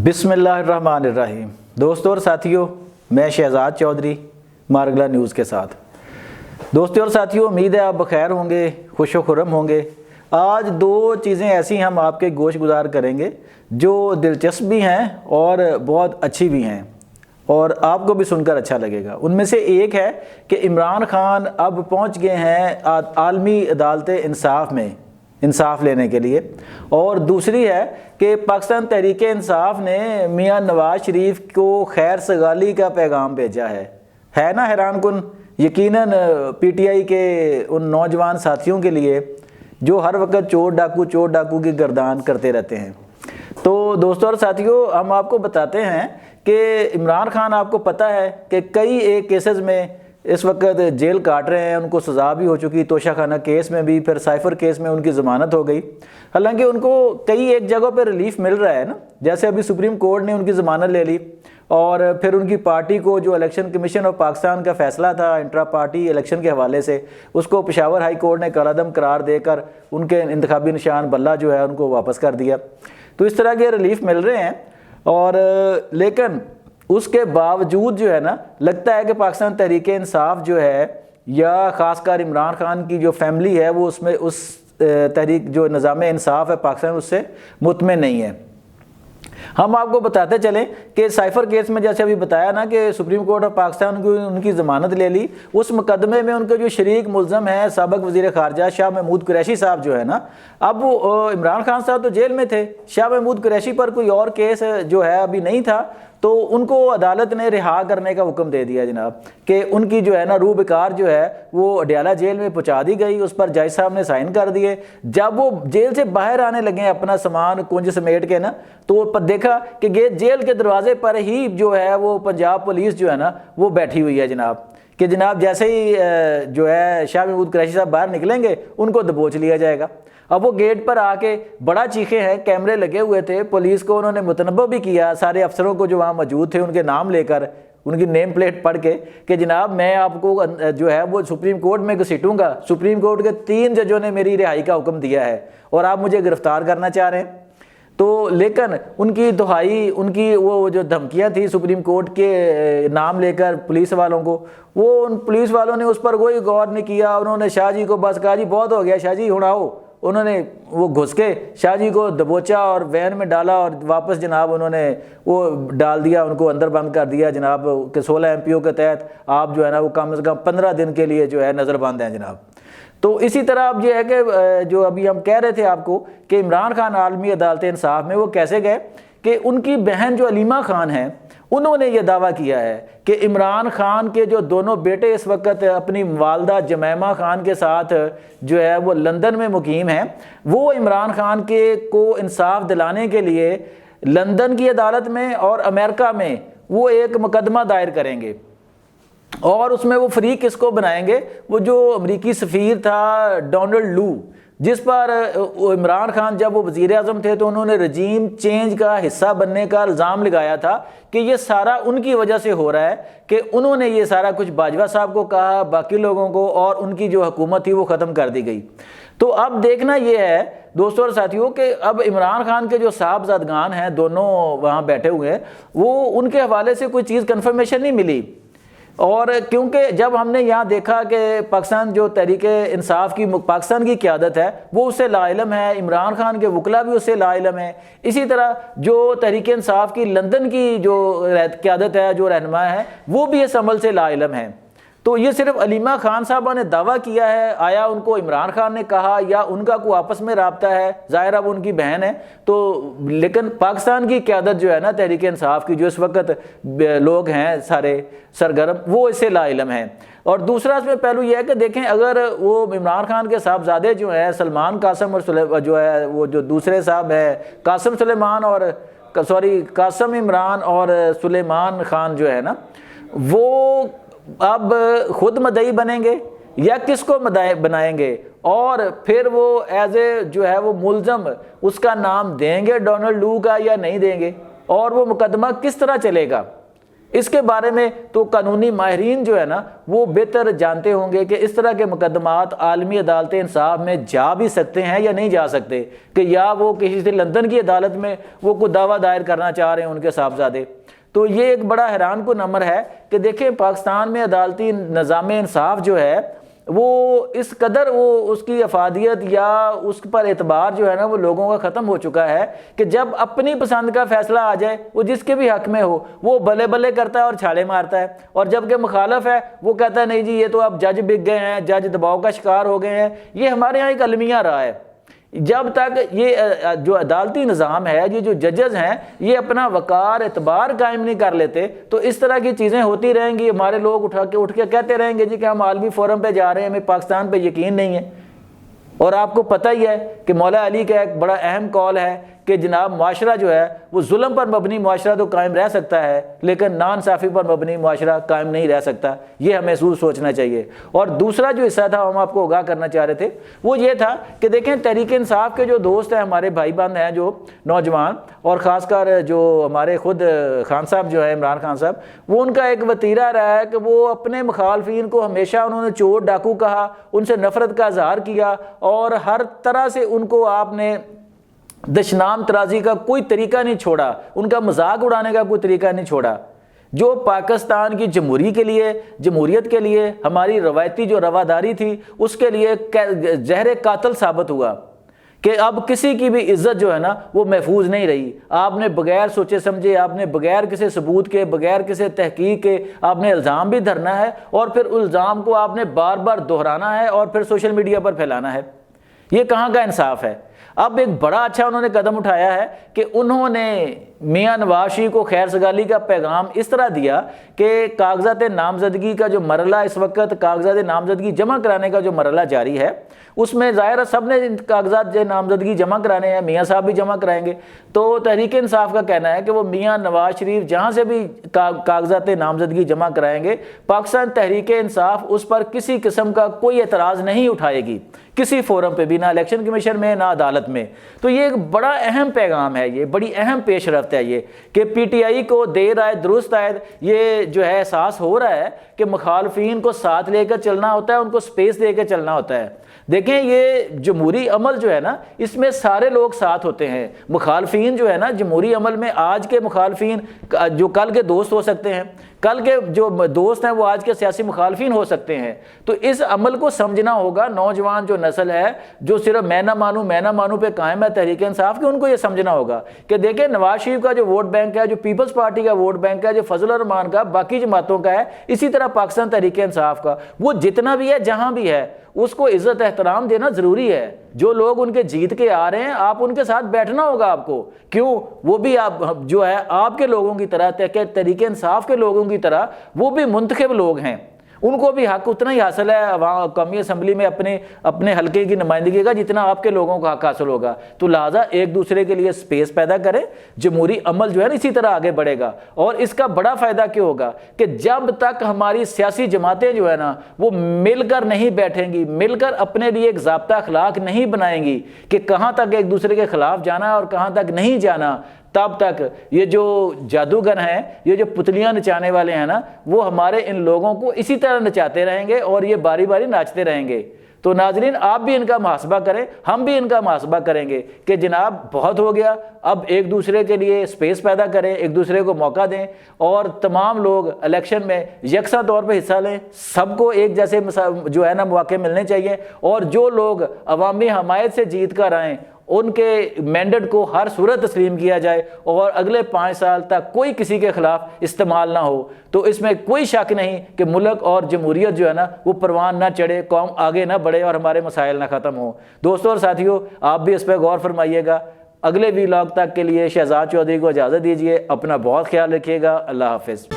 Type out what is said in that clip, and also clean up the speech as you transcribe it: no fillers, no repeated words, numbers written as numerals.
بسم اللہ الرحمن الرحیم۔ دوستوں اور ساتھیوں، میں شہزاد چودھری مارگلا نیوز کے ساتھ۔ دوستوں اور ساتھیوں، امید ہے آپ بخیر ہوں گے، خوش و خرم ہوں گے۔ آج دو چیزیں ایسی ہم آپ کے گوش گزار کریں گے جو دلچسپ بھی ہیں اور بہت اچھی بھی ہیں، اور آپ کو بھی سن کر اچھا لگے گا۔ ان میں سے ایک ہے کہ عمران خان اب پہنچ گئے ہیں عالمی عدالت انصاف میں انصاف لینے کے لیے، اور دوسری ہے کہ پاکستان تحریک انصاف نے میاں نواز شریف کو خیر سگالی کا پیغام بھیجا ہے نا حیران کن؟ یقیناً پی ٹی آئی کے ان نوجوان ساتھیوں کے لیے جو ہر وقت چور ڈاکو کی گردان کرتے رہتے ہیں۔ تو دوستوں اور ساتھیوں، ہم آپ کو بتاتے ہیں کہ عمران خان، آپ کو پتہ ہے کہ کئی ایک کیسز میں اس وقت جیل کاٹ رہے ہیں، ان کو سزا بھی ہو چکی، توشہ خانہ کیس میں بھی، پھر سائفر کیس میں ان کی ضمانت ہو گئی۔ حالانکہ ان کو کئی ایک جگہوں پہ ریلیف مل رہا ہے نا، جیسے ابھی سپریم کورٹ نے ان کی ضمانت لے لی، اور پھر ان کی پارٹی کو جو الیکشن کمیشن آف پاکستان کا فیصلہ تھا انٹرا پارٹی الیکشن کے حوالے سے، اس کو پشاور ہائی کورٹ نے کالعدم قرار دے کر ان کے انتخابی نشان بلہ جو ہے ان کو واپس کر دیا۔ تو اس طرح کے ریلیف مل رہے ہیں، اور لیکن اس کے باوجود جو ہے نا، لگتا ہے کہ پاکستان تحریک انصاف جو ہے، یا خاص کر عمران خان کی جو فیملی ہے، وہ اس تحریک جو نظام انصاف ہے پاکستان، اس سے مطمئن نہیں ہے۔ ہم آپ کو بتاتے چلیں کہ سائفر کیس میں جیسے ابھی بتایا نا کہ سپریم کورٹ آف پاکستان کو ان کی ضمانت لے لی، اس مقدمے میں ان کے جو شریک ملزم ہیں سابق وزیر خارجہ شاہ محمود قریشی صاحب جو ہے نا، اب عمران خان صاحب تو جیل میں تھے، شاہ محمود قریشی پر کوئی اور کیس جو ہے ابھی نہیں تھا، تو ان کو عدالت نے رہا کرنے کا حکم دے دیا جناب، کہ ان کی جو ہے نا روح بکار جو ہے وہ اڈیالہ جیل میں پہنچا دی گئی، اس پر جج صاحب نے سائن کر دیے۔ جب وہ جیل سے باہر آنے لگے اپنا سامان کنج سمیٹ کے نا، تو دیکھا کہ جیل کے دروازے پر ہی جو ہے وہ پنجاب پولیس جو ہے نا وہ بیٹھی ہوئی ہے جناب، کہ جناب جیسے ہی جو ہے شاہ محمود قریشی صاحب باہر نکلیں گے ان کو دبوچ لیا جائے گا۔ اب وہ گیٹ پر آ کے بڑا چیخے ہیں، کیمرے لگے ہوئے تھے، پولیس کو انہوں نے متنبہ بھی کیا، سارے افسروں کو جو وہاں موجود تھے ان کے نام لے کر، ان کی نیم پلیٹ پڑھ کے، کہ جناب میں آپ کو جو ہے وہ سپریم کورٹ میں گھسیٹوں گا، سپریم کورٹ کے 3 ججوں نے میری رہائی کا حکم دیا ہے اور آپ مجھے گرفتار کرنا چاہ رہے ہیں۔ تو لیکن ان کی دہائی، ان کی وہ جو دھمکیاں تھیں سپریم کورٹ کے نام لے کر پولیس والوں کو، وہ ان پولیس والوں نے اس پر کوئی غور نہیں کیا۔ انہوں نے شاہ جی کو بس کہا جی بہت ہو گیا شاہ جی، ہڑاؤ۔ انہوں نے وہ گھس کے شاہ جی کو دبوچا اور وین میں ڈالا، اور واپس جناب انہوں نے وہ ڈال دیا، ان کو اندر بند کر دیا جناب، کہ 16 ایم پی او کے تحت آپ جو ہے نا وہ کم از کم 15 دن کے لیے جو ہے نظر بند ہیں جناب۔ تو اسی طرح اب یہ ہے کہ جو ابھی ہم کہہ رہے تھے آپ کو کہ عمران خان عالمی عدالت انصاف میں وہ کیسے گئے، کہ ان کی بہن جو علیمہ خان ہیں، انہوں نے یہ دعویٰ کیا ہے کہ عمران خان کے جو دونوں بیٹے اس وقت اپنی والدہ جمیمہ خان کے ساتھ جو ہے وہ لندن میں مقیم ہیں، وہ عمران خان کو انصاف دلانے کے لیے لندن کی عدالت میں اور امریکہ میں وہ ایک مقدمہ دائر کریں گے، اور اس میں وہ فریق کس کو بنائیں گے؟ وہ جو امریکی سفیر تھا ڈونلڈ لو، جس پر عمران خان جب وہ وزیر اعظم تھے تو انہوں نے رجیم چینج کا حصہ بننے کا الزام لگایا تھا کہ یہ سارا ان کی وجہ سے ہو رہا ہے، کہ انہوں نے یہ سارا کچھ باجوہ صاحب کو کہا، باقی لوگوں کو، اور ان کی جو حکومت تھی وہ ختم کر دی گئی۔ تو اب دیکھنا یہ ہے دوستوں اور ساتھیوں کہ اب عمران خان کے جو صاحبزادگان ہیں دونوں وہاں بیٹھے ہوئے ہیں، وہ ان کے حوالے سے کوئی چیز کنفرمیشن نہیں ملی، اور کیونکہ جب ہم نے یہاں دیکھا کہ پاکستان جو تحریک انصاف کی پاکستان کی قیادت ہے وہ اس سے لا علم ہے، عمران خان کے وکلاء بھی اس سے لا علم ہے، اسی طرح جو تحریک انصاف کی لندن کی جو قیادت ہے، جو رہنما ہے، وہ بھی اس عمل سے لا علم ہے۔ تو یہ صرف علیمہ خان صاحبہ نے دعویٰ کیا ہے، آیا ان کو عمران خان نے کہا یا ان کا کوئی آپس میں رابطہ ہے؟ ظاہر اب ان کی بہن ہے تو، لیکن پاکستان کی قیادت جو ہے نا تحریک انصاف کی، جو اس وقت لوگ ہیں سارے سرگرم، وہ اس سے لا علم ہیں۔ اور دوسرا اس میں پہلو یہ ہے کہ دیکھیں، اگر وہ عمران خان کے صاحبزادے جو ہیں سلمان قاسم اور جو ہے وہ جو دوسرے صاحب ہے قاسم عمران اور سلیمان خان جو ہے نا، وہ اب خود مدعی بنیں گے یا کس کو مدعی بنائیں گے، اور پھر وہ ایز اے جو ہے وہ ملزم اس کا نام دیں گے ڈونلڈ لو کا یا نہیں دیں گے، اور وہ مقدمہ کس طرح چلے گا؟ اس کے بارے میں تو قانونی ماہرین جو ہے نا وہ بہتر جانتے ہوں گے کہ اس طرح کے مقدمات عالمی عدالت انصاف میں جا بھی سکتے ہیں یا نہیں جا سکتے، کہ یا وہ کسی سے لندن کی عدالت میں وہ کوئی دعویٰ دائر کرنا چاہ رہے ہیں ان کے صاحبزادے۔ تو یہ ایک بڑا حیران کن امر ہے کہ دیکھیں پاکستان میں عدالتی نظام انصاف جو ہے وہ اس قدر وہ اس کی افادیت یا اس پر اعتبار جو ہے نا وہ لوگوں کا ختم ہو چکا ہے کہ جب اپنی پسند کا فیصلہ آ جائے وہ جس کے بھی حق میں ہو وہ بلے بلے کرتا ہے اور چھالے مارتا ہے، اور جب کہ مخالف ہے وہ کہتا ہے نہیں جی یہ تو اب جج بک گئے ہیں، جج دباؤ کا شکار ہو گئے ہیں۔ یہ ہمارے ہاں ایک المیہ رہا ہے۔ جب تک یہ جو عدالتی نظام ہے، یہ جو ججز ہیں، یہ اپنا وقار اعتبار قائم نہیں کر لیتے تو اس طرح کی چیزیں ہوتی رہیں گی۔ ہمارے لوگ اٹھ کے کہتے رہیں گے جی کہ ہم عالمی فورم پہ جا رہے ہیں، ہمیں پاکستان پہ یقین نہیں ہے۔ اور آپ کو پتہ ہی ہے کہ مولا علی کا ایک بڑا اہم قول ہے کہ جناب معاشرہ جو ہے وہ ظلم پر مبنی معاشرہ تو قائم رہ سکتا ہے لیکن ناانصافی پر مبنی معاشرہ قائم نہیں رہ سکتا۔ یہ ہمیں محسوس سوچنا چاہیے۔ اور دوسرا جو حصہ تھا ہم آپ کو آگاہ کرنا چاہ رہے تھے وہ یہ تھا کہ دیکھیں تحریک انصاف کے جو دوست ہیں، ہمارے بھائی بہن ہیں جو نوجوان، اور خاص کر جو ہمارے خود خان صاحب جو ہے عمران خان صاحب، وہ ان کا ایک وتیرہ رہا ہے کہ وہ اپنے مخالفین کو ہمیشہ انہوں نے چور ڈاکو کہا، ان سے نفرت کا اظہار کیا، اور ہر طرح سے ان کو آپ نے دشنام ترازی کا کوئی طریقہ نہیں چھوڑا، ان کا مذاق اڑانے کا کوئی طریقہ نہیں چھوڑا۔ جو پاکستان کی جمہوریت کے لیے ہماری روایتی جو رواداری تھی اس کے لیے زہر قاتل ثابت ہوا کہ اب کسی کی بھی عزت جو ہے نا وہ محفوظ نہیں رہی۔ آپ نے بغیر سوچے سمجھے، آپ نے بغیر کسی ثبوت کے، بغیر کسی تحقیق کے آپ نے الزام بھی دھرنا ہے، اور پھر الزام کو آپ نے بار بار دہرانا ہے اور پھر سوشل میڈیا پر پھیلانا ہے۔ یہ کہاں کا انصاف ہے؟ اب ایک بڑا اچھا انہوں نے قدم اٹھایا ہے کہ انہوں نے میاں نواز شریف کو خیر سگالی کا پیغام اس طرح دیا کہ کاغذات نامزدگی کا جو مرحلہ اس وقت کاغذات نامزدگی جمع کرانے کا جو مرحلہ جاری ہے اس میں ظاہر ہے سب نے کاغذات نامزدگی جمع کرانے ہیں، میاں صاحب بھی جمع کرائیں گے۔ تو تحریک انصاف کا کہنا ہے کہ وہ میاں نواز شریف جہاں سے بھی کاغذات نامزدگی جمع کرائیں گے، پاکستان تحریک انصاف اس پر کسی قسم کا کوئی اعتراض نہیں اٹھائے گی کسی فورم پہ بھی، نہ الیکشن کمیشن میں نہ عدالت میں۔ تو یہ ایک بڑا اہم پیغام ہے، یہ بڑی اہم پیش رفت ہے یہ کہ پی ٹی آئی کو دیر آئے درست آئے یہ جو ہے احساس ہو رہا ہے کہ مخالفین کو ساتھ لے کر چلنا ہوتا ہے، ان کو سپیس دے کے چلنا ہوتا ہے۔ دیکھیں یہ جمہوری عمل جو ہے نا اس میں سارے لوگ ساتھ ہوتے ہیں۔ مخالفین جو ہے نا جمہوری عمل میں آج کے مخالفین جو کل کے دوست ہو سکتے ہیں، کل کے جو دوست ہیں وہ آج کے سیاسی مخالفین ہو سکتے ہیں۔ تو اس عمل کو سمجھنا ہوگا، نوجوان جو نسل ہے جو صرف میں نہ مانوں پہ قائم ہے تحریک انصاف کی، ان کو یہ سمجھنا ہوگا کہ دیکھیں نواز شریف کا جو ووٹ بینک ہے، جو پیپلز پارٹی کا ووٹ بینک ہے، جو فضل الرحمان کا، باقی جماعتوں کا ہے، اسی طرح پاکستان تحریک انصاف کا، وہ جتنا بھی ہے جہاں بھی ہے اس کو عزت احترام دینا ضروری ہے۔ جو لوگ ان کے جیت کے آ رہے ہیں آپ ان کے ساتھ بیٹھنا ہوگا آپ کو، کیوں؟ وہ بھی آپ جو ہے آپ کے لوگوں کی طرح، تحریک انصاف کے لوگوں کی طرح وہ بھی منتخب لوگ ہیں، ان کو بھی حق اتنا ہی حاصل ہے قومی اسمبلی میں اپنے حلقے کی نمائندگی کا جتنا آپ کے لوگوں کو حق حاصل ہوگا۔ تو لہٰذا ایک دوسرے کے لیے سپیس پیدا کریں، جمہوری عمل جو ہے نا اسی طرح آگے بڑھے گا۔ اور اس کا بڑا فائدہ کیا ہوگا کہ جب تک ہماری سیاسی جماعتیں جو ہے نا وہ مل کر نہیں بیٹھیں گی، مل کر اپنے لیے ایک ضابطہ اخلاق نہیں بنائیں گی کہ کہاں تک ایک دوسرے کے خلاف جانا ہے اور کہاں تک نہیں جانا، تب تک یہ جو جادوگر ہیں، یہ جو پتلیاں نچانے والے ہیں نا، وہ ہمارے ان لوگوں کو اسی طرح نچاتے رہیں گے اور یہ باری باری ناچتے رہیں گے۔ تو ناظرین آپ بھی ان کا محاسبہ کریں، ہم بھی ان کا محاسبہ کریں گے کہ جناب بہت ہو گیا، اب ایک دوسرے کے لیے سپیس پیدا کریں، ایک دوسرے کو موقع دیں، اور تمام لوگ الیکشن میں یکساں طور پہ حصہ لیں، سب کو ایک جیسے جو ہے نا مواقع ملنے چاہیے، اور جو لوگ عوامی حمایت سے جیت کر آئیں ان کے مینڈیٹ کو ہر صورت تسلیم کیا جائے اور اگلے 5 سال تک کوئی کسی کے خلاف استعمال نہ ہو۔ تو اس میں کوئی شک نہیں کہ ملک اور جمہوریت جو ہے نا وہ پروان نہ چڑھے، قوم آگے نہ بڑھے اور ہمارے مسائل نہ ختم ہوں۔ دوستوں اور ساتھیوں آپ بھی اس پہ غور فرمائیے گا۔ اگلے ویلاگ تک کے لیے شہزاد چودھری کو اجازت دیجیے، اپنا بہت خیال رکھیے گا، اللہ حافظ۔